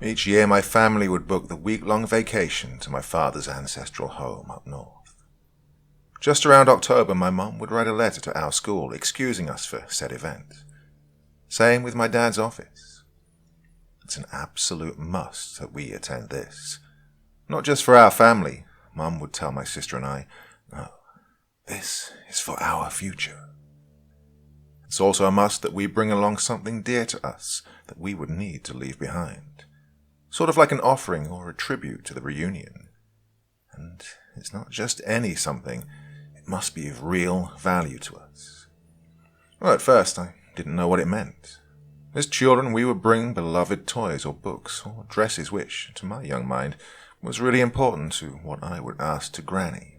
Each year my family would book the week-long vacation to my father's ancestral home up north. Just around October, my mum would write a letter to our school excusing us for said event. Same with my dad's office. It's an absolute must that we attend this. Not just for our family, Mum would tell my sister and I. No, this is for our future. It's also a must that we bring along something dear to us that we would need to leave behind. Sort of like an offering or a tribute to the reunion. And it's not just any something, it must be of real value to us. Well, at first I didn't know what it meant. As children, we would bring beloved toys or books or dresses which, to my young mind, was really important to what I would ask to Granny.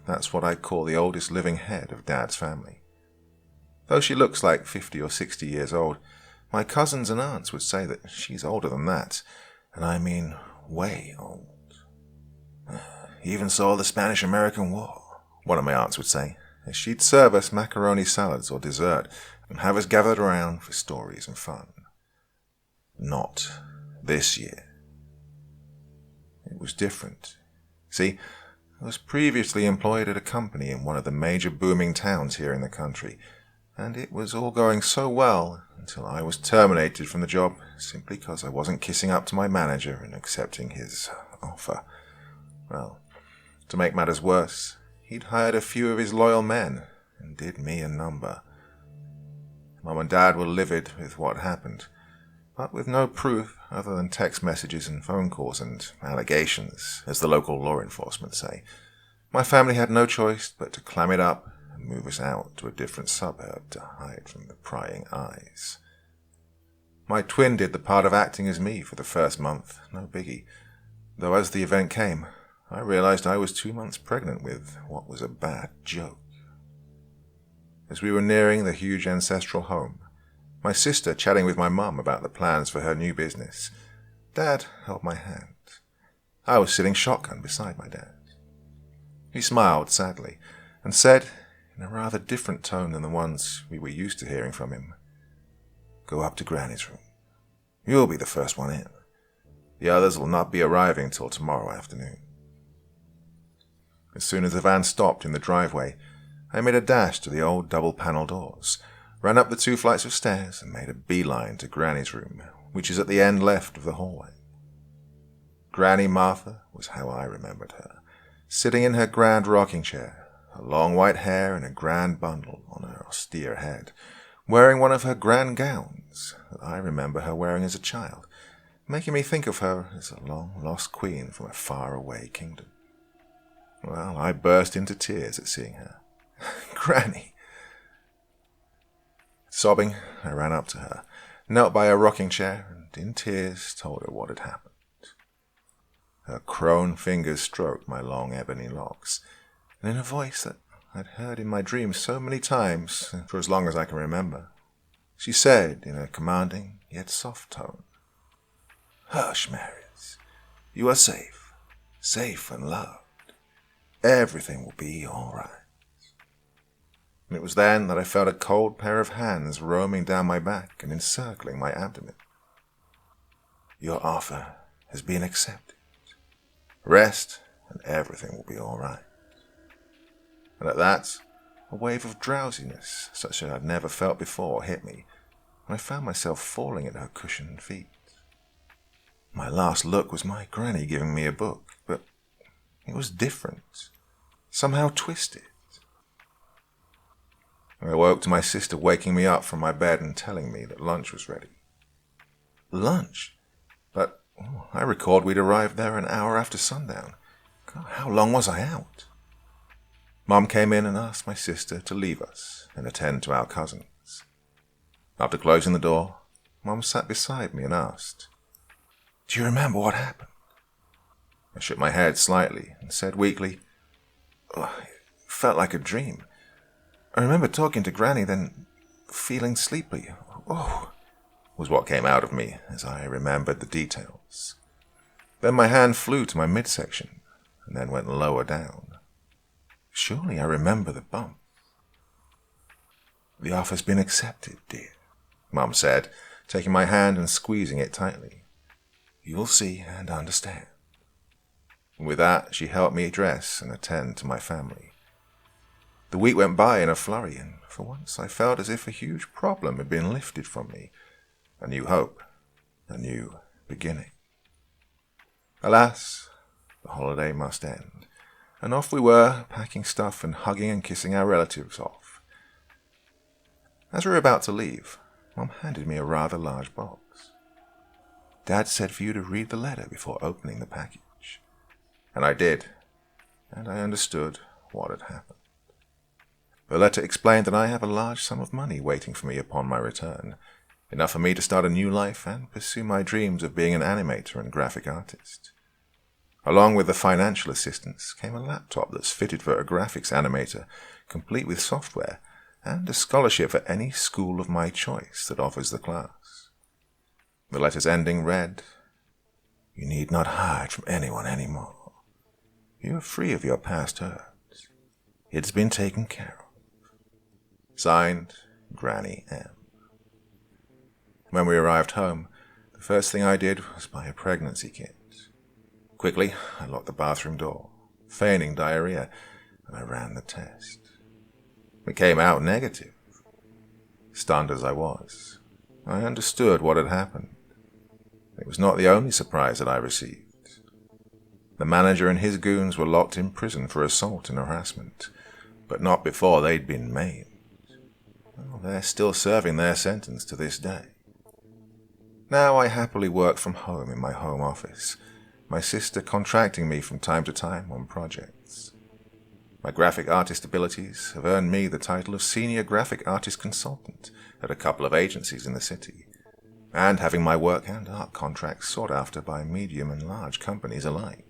That's what I call the oldest living head of Dad's family. Though she looks like 50 or 60 years old, my cousins and aunts would say that she's older than that, and I mean way old. Even saw the Spanish-American War, one of my aunts would say, as she'd serve us macaroni salads or dessert and have us gathered around for stories and fun. Not this year. It was different. See, I was previously employed at a company in one of the major booming towns here in the country, and it was all going so well until I was terminated from the job simply because I wasn't kissing up to my manager and accepting his offer. Well, to make matters worse, he'd hired a few of his loyal men and did me a number. Mum and Dad were livid with what happened, but with no proof other than text messages and phone calls and allegations, as the local law enforcement say. My family had no choice but to clam it up and move us out to a different suburb to hide from the prying eyes. My twin did the part of acting as me for the first month, no biggie, though as the event came, I realized I was 2 months pregnant with what was a bad joke. As we were nearing the huge ancestral home, my sister chatting with my mum about the plans for her new business, Dad held my hand. I was sitting shotgun beside my dad. He smiled sadly and said, in a rather different tone than the ones we were used to hearing from him, "Go up to Granny's room. You'll be the first one in. The others will not be arriving till tomorrow afternoon." As soon as the van stopped in the driveway, I made a dash to the old double-panel doors, ran up the 2 flights of stairs, and made a beeline to Granny's room, which is at the end left of the hallway. Granny Martha was how I remembered her, sitting in her grand rocking chair, her long white hair in a grand bundle on her austere head, wearing one of her grand gowns that I remember her wearing as a child, making me think of her as a long-lost queen from a far-away kingdom. Well, I burst into tears at seeing her. Granny! Sobbing, I ran up to her, knelt by her rocking chair, and in tears told her what had happened. Her crone fingers stroked my long ebony locks, and in a voice that I'd heard in my dreams so many times for as long as I can remember, she said in a commanding yet soft tone, "Hush, Maris. You are safe, safe and loved. Everything will be all right." And it was then that I felt a cold pair of hands roaming down my back and encircling my abdomen. "Your offer has been accepted. Rest and everything will be all right." And at that, a wave of drowsiness, such as I'd never felt before, hit me, and I found myself falling at her cushioned feet. My last look was my granny giving me a book, but it was different, somehow twisted. I awoke to my sister waking me up from my bed and telling me that lunch was ready. Lunch? But I recalled we'd arrived there an hour after sundown. God, how long was I out? Mum came in and asked my sister to leave us and attend to our cousins. After closing the door, Mum sat beside me and asked, "Do you remember what happened?" I shook my head slightly and said weakly, "It felt like a dream. I remember talking to Granny, then feeling sleepy. Oh," was what came out of me as I remembered the details. Then my hand flew to my midsection and then went lower down. Surely I remember the bump. "The offer's been accepted, dear," Mum said, taking my hand and squeezing it tightly. You will see and understand." And with that, she helped me dress and attend to my family. The week went by in a flurry, and for once I felt as if a huge problem had been lifted from me. A new hope, a new beginning. Alas, the holiday must end, and off we were, packing stuff and hugging and kissing our relatives off. As we were about to leave, Mum handed me a rather large box. "Dad said for you to read the letter before opening the package." And I did, and I understood what had happened. The letter explained that I have a large sum of money waiting for me upon my return, enough for me to start a new life and pursue my dreams of being an animator and graphic artist. Along with the financial assistance came a laptop that's fitted for a graphics animator, complete with software, and a scholarship for any school of my choice that offers the class. The letter's ending read, "You need not hide from anyone anymore. You are free of your past hurts. It's been taken care of." Signed, Granny M. When we arrived home, the first thing I did was buy a pregnancy kit. Quickly, I locked the bathroom door, feigning diarrhea, and I ran the test. It came out negative. Stunned as I was, I understood what had happened. It was not the only surprise that I received. The manager and his goons were locked in prison for assault and harassment, but not before they'd been maimed. Well, they're still serving their sentence to this day. Now I happily work from home in my home office, my sister contracting me from time to time on projects. My graphic artist abilities have earned me the title of Senior Graphic Artist Consultant at a couple of agencies in the city, and having my work and art contracts sought after by medium and large companies alike.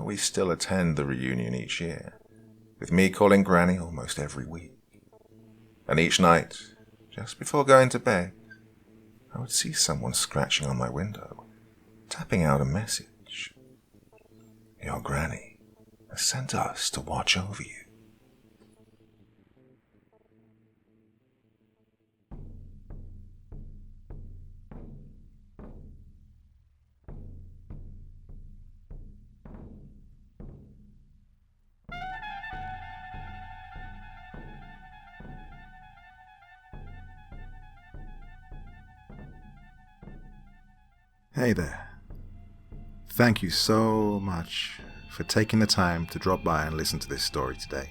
We still attend the reunion each year, with me calling Granny almost every week. And each night, just before going to bed, I would see someone scratching on my window, tapping out a message. "Your Granny has sent us to watch over you." Hey there. Thank you so much for taking the time to drop by and listen to this story today.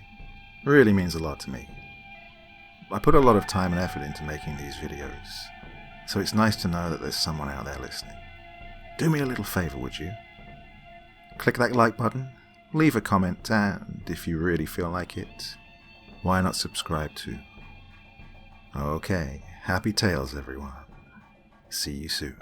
It really means a lot to me. I put a lot of time and effort into making these videos, so it's nice to know that there's someone out there listening. Do me a little favor, would you? Click that like button, leave a comment, and if you really feel like it, why not subscribe too? Okay, happy tales everyone. See you soon.